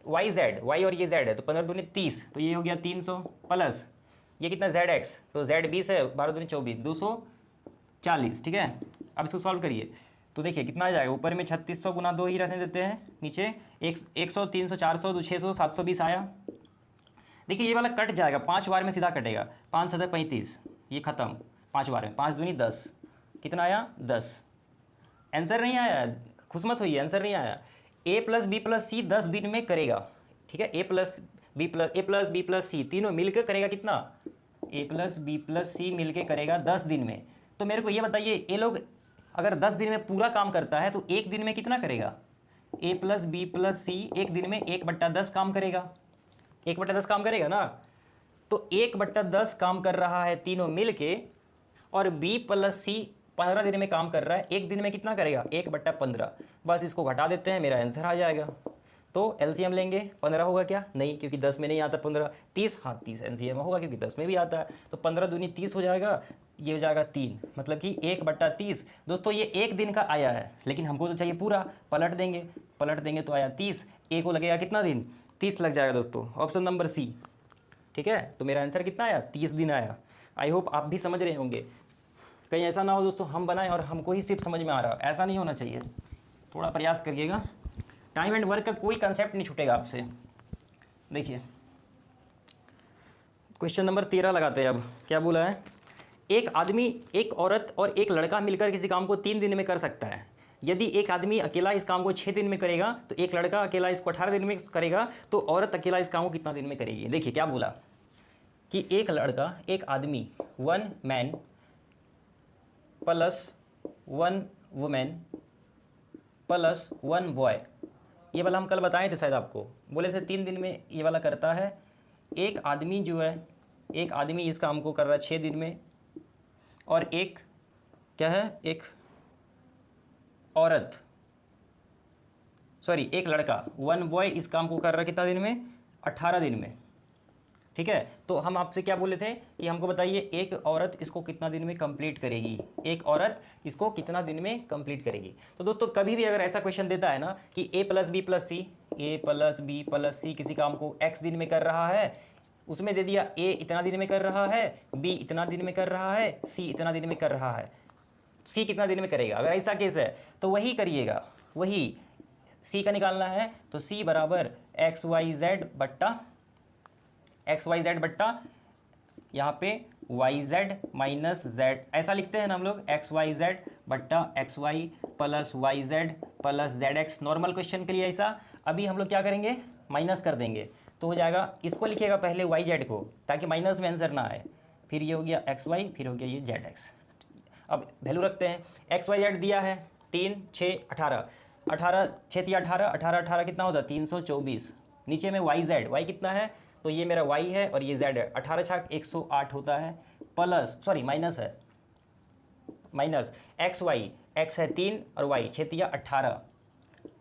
yz, y और ये z है तो 15 दूनी 30, तो ये हो गया 300 प्लस ये कितना zx, तो z 20 है, 12 दूनी 24, 240, ठीक है। अब इसको सॉल्व करिए तो देखिए कितना आ जाएगा, ऊपर में 3600 गुना 2 ही रहने देते हैं, नीचे 100 300 400 तो 600 720 आया। देखिए ये वाला कट जाएगा, 5 बार में सीधा कटेगा, 5 7 35, ये खत्म 5 बार में, 5 दूनी 10, कितना आया 10। आंसर नहीं आया, खुश मत होइए, आंसर नहीं आया। ए प्लस बी प्लस सी 10 दिन में करेगा, ठीक है, ए प्लस बी प्लस सी तीनों मिलकर करेगा कितना, ए प्लस बी प्लस सी मिलकर करेगा 10 दिन में। तो मेरे को ये बताइए ये लोग अगर 10 दिन में पूरा काम करता है तो एक दिन में कितना करेगा, ए प्लस बी प्लस सी एक दिन में 1/10 काम करेगा, 1/10 काम करेगा ना, तो 1/10 काम कर रहा है तीनों मिल के, और बी प्लस सी 15 दिन में काम कर रहा है, एक दिन में कितना करेगा 1/15। बस इसको घटा देते हैं, मेरा आंसर आ जाएगा। तो एलसीएम लेंगे, 15 होगा क्या, नहीं क्योंकि 10 में नहीं आता 15, 30, हाँ 30 एलसीएम होगा क्योंकि 10 में भी आता है, तो 15 दूनी 30 हो जाएगा, ये हो जाएगा 3, मतलब कि 1/30। दोस्तों ये एक दिन का आया है, लेकिन हमको तो चाहिए पूरा, पलट देंगे तो आया 30, ए को लगेगा कितना दिन, 30 लग जाएगा दोस्तों, ऑप्शन नंबर सी, ठीक है। तो मेरा आंसर कितना आया, 30 दिन आया। आई होप आप भी समझ रहे होंगे, कहीं ऐसा ना हो दोस्तों हम बनाएं और हमको ही सिर्फ समझ में आ रहा है, ऐसा नहीं होना चाहिए, थोड़ा प्रयास करिएगा। टाइम एंड वर्क का कोई कंसेप्ट नहीं छूटेगा आपसे। देखिए क्वेश्चन नंबर 13 लगाते हैं। अब क्या बोला है, एक आदमी, एक औरत और एक लड़का मिलकर किसी काम को 3 दिन में कर सकता है। यदि एक आदमी अकेला इस काम को 6 दिन में करेगा तो एक लड़का अकेला इसको 18 दिन में करेगा, तो औरत अकेला इस काम को कितना दिन में करेगी। देखिए क्या बोला कि एक लड़का, एक आदमी, 1 man plus 1 women plus 1 boy, ये वाला हम कल बताए थे शायद आपको, बोले थे 3 दिन में ये वाला करता है। एक आदमी जो है, एक आदमी इस काम को कर रहा है 6 दिन में, और एक क्या है, एक औरत, सॉरी एक लड़का, 1 बॉय इस काम को कर रहा है कितना दिन में, 18 दिन में, ठीक है। तो हम आपसे क्या बोले थे कि हमको बताइए एक औरत इसको कितना दिन में कंप्लीट करेगी, एक औरत इसको कितना दिन में कंप्लीट करेगी। तो दोस्तों कभी भी अगर ऐसा क्वेश्चन देता है ना कि ए प्लस बी प्लस सी, ए प्लस बी प्लस सी किसी काम को x दिन में कर रहा है, उसमें दे दिया ए इतना दिन में कर रहा है, बी इतना दिन में कर रहा है, सी इतना दिन में कर रहा है, सी कितना दिन में करेगा। अगर ऐसा केस है तो वही करिएगा, वही सी का निकालना है, तो सी बराबर XYZ बट्टा यहाँ पे YZ माइनस Z, ऐसा लिखते हैं ना हम लोग, XYZ बट्टा XY plus YZ plus ZX, normal question के लिए ऐसा। अभी हम लोग क्या करेंगे, माइनस कर देंगे, तो हो जाएगा, इसको लिखिएगा पहले YZ को, ताकि माइनस में आंसर ना आए, फिर ये हो गया XY, फिर हो गया ये ZX। अब वैल्यू रखते हैं, XYZ दिया है 3 6 18, 18 6 18, 18 18 कितना होता है 324, नीचे में YZ, Y कितना है, तो ये मेरा y है और ये z है, 18 छाक 108 होता है, प्लस सॉरी माइनस है, माइनस xy, x है 3 और y 6 तिया 18,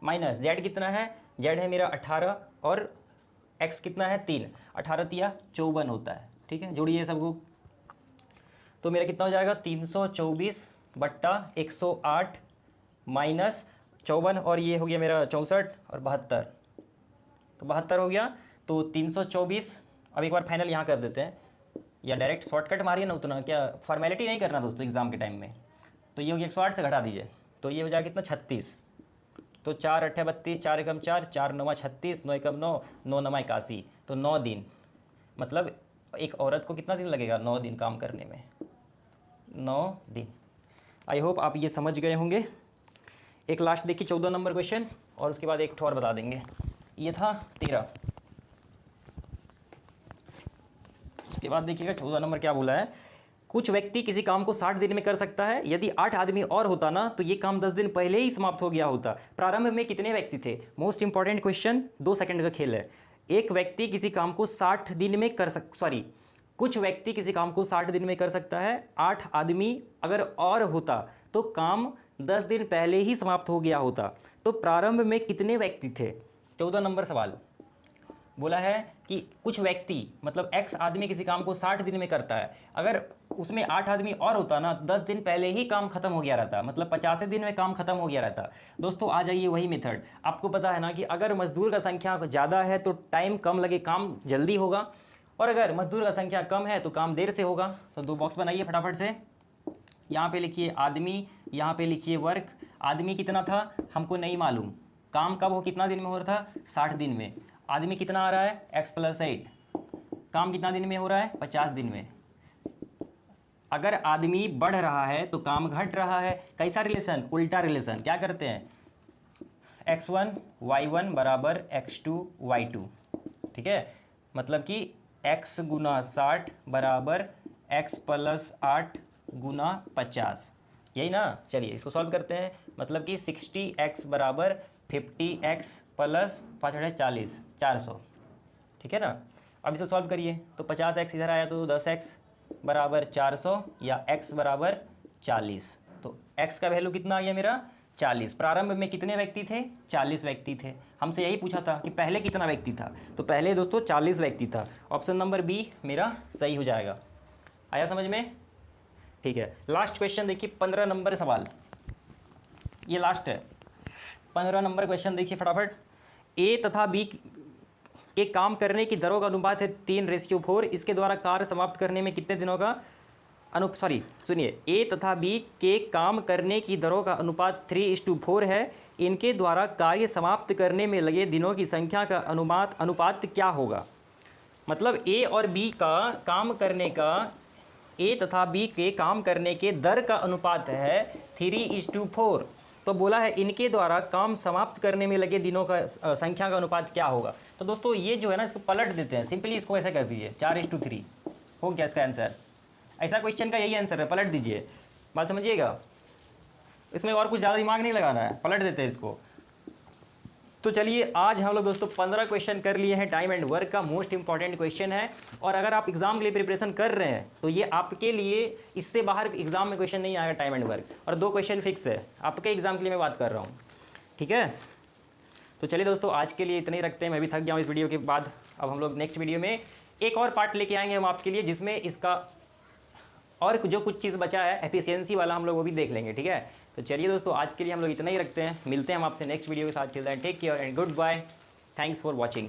माइनस z कितना है, z है मेरा 18 और x कितना है 3, 18 तिया 54 होता है, ठीक है। जोड़िए सबको, तो मेरा कितना हो जाएगा 324 बट्टा 108 माइनस 54, और ये हो गया मेरा 64 और 72, तो 72 हो गया। तो 324, अब एक बार फाइनल यहाँ कर देते हैं, या डायरेक्ट शॉर्टकट मारिए ना, उतना क्या फॉर्मेलिटी नहीं करना दोस्तों एग्जाम के टाइम में। तो ये हो गया 108 से घटा दीजिए, तो ये हो जाएगा कितना 36, तो 4 8 32, 4 एकम 4, 4 9 36, 9 एकम 9, 9 9 81, तो 9 दिन, मतलब एक औरत को कितना दिन लगेगा 9 दिन काम करने में, 9 दिन। आई होप आप ये समझ गए होंगे। एक लास्ट देखिए 14 नंबर क्वेश्चन, और उसके बाद एक और बता देंगे। ये था 13, उसके बाद देखिएगा 14 नंबर क्या बोला है, कुछ व्यक्ति किसी काम को 60 दिन में कर सकता है, यदि 8 आदमी और होता ना तो ये काम 10 दिन पहले ही समाप्त हो गया होता। प्रारंभ में कितने व्यक्ति थे? मोस्ट इंपॉर्टेंट क्वेश्चन, 2 सेकंड का खेल है। एक व्यक्ति किसी काम को 60 दिन में कुछ व्यक्ति किसी काम को 60 दिन में कर सकता है, 8 आदमी अगर और होता तो काम 10 दिन पहले ही समाप्त हो गया होता। तो प्रारंभ में कितने व्यक्ति थे? 14 नंबर सवाल बोला है कि कुछ व्यक्ति मतलब x आदमी किसी काम को 60 दिन में करता है, अगर उसमें 8 आदमी और होता ना 10 दिन पहले ही काम खत्म हो गया रहता, मतलब 50 दिन में काम खत्म हो गया रहता। दोस्तों आ जाइए वही मेथड, आपको पता है ना कि अगर मजदूर का संख्या ज़्यादा है तो टाइम कम लगे, काम जल्दी होगा, और अगर मजदूर का संख्या कम है तो काम देर से होगा। तो 2 बॉक्स बनाइए फटाफट से। यहाँ पे लिखिए आदमी, यहाँ पे लिखिए वर्क। आदमी कितना था हमको नहीं मालूम, काम कब हो कितना दिन में हो रहा था? 60 दिन में। आदमी कितना आ रहा है? x + 8। काम कितना दिन में हो रहा है? 50 दिन में। अगर आदमी बढ़ रहा है तो काम घट रहा है। कैसा रिलेशन? उल्टा रिलेशन। क्या करते हैं? x1 y1 = x2 y2। ठीक है, मतलब कि x × 60 = x + 8 × 50, यही ना। चलिए इसको सॉल्व करते हैं, मतलब कि 60x = 50x + 5 × 40 400। ठीक है ना। अब इसको सॉल्व करिए तो 50x इधर आया तो 10x = 400 या x = 40। तो x का वैल्यू कितना आ गया मेरा? 40। प्रारंभ में कितने व्यक्ति थे? 40 व्यक्ति थे। हमसे यही पूछा था कि पहले कितना व्यक्ति था, तो पहले दोस्तों 40 व्यक्ति था। ऑप्शन नंबर बी मेरा सही हो जाएगा। आया समझ में? ठीक है, लास्ट क्वेश्चन देखिए, 15 नंबर सवाल, ये लास्ट है। 15 नंबर क्वेश्चन देखिए फटाफट। ए तथा बी के काम करने की दरों का अनुपात है 3:4। इसके द्वारा कार्य समाप्त करने में कितने दिनों का सुनिए, ए तथा बी के काम करने की दरों का अनुपात 3:4 है। इनके द्वारा कार्य समाप्त करने में लगे दिनों की संख्या का अनुपात क्या होगा? मतलब ए और बी का काम करने का, ए तथा बी के काम करने के दर का अनुपात है 3:4। तो बोला है इनके द्वारा काम समाप्त करने में लगे दिनों का संख्या का अनुपात क्या होगा? तो दोस्तों ये जो है ना, इसको पलट देते हैं, सिंपली इसको ऐसे कर दीजिए 4:3 हो गया इसका आंसर। ऐसा क्वेश्चन का यही आंसर है, पलट दीजिए। बात समझिएगा, इसमें और कुछ ज़्यादा दिमाग नहीं लगाना है, पलट देते हैं इसको। तो चलिए आज हम लोग दोस्तों 15 क्वेश्चन कर लिए हैं। टाइम एंड वर्क का मोस्ट इंपॉर्टेंट क्वेश्चन है, और अगर आप एग्जाम के लिए प्रिपरेशन कर रहे हैं तो ये आपके लिए, इससे बाहर एग्जाम में क्वेश्चन नहीं आएगा टाइम एंड वर्क, और 2 क्वेश्चन फिक्स है आपके एग्जाम के लिए मैं बात कर रहा हूँ। ठीक है, तो चलिए दोस्तों आज के लिए इतना ही रखते हैं। मैं भी थक गया हूँ इस वीडियो के बाद। अब हम लोग नेक्स्ट वीडियो में एक और पार्ट लेके आएंगे हम आपके लिए, जिसमें इसका और जो कुछ चीज़ बचा है एफिशिएंसी वाला, हम लोग वो भी देख लेंगे। ठीक है, तो चलिए दोस्तों आज के लिए हम लोग इतना ही रखते हैं। मिलते हैं हम आपसे नेक्स्ट वीडियो के साथ। Till then take care and good bye. Thanks for watching.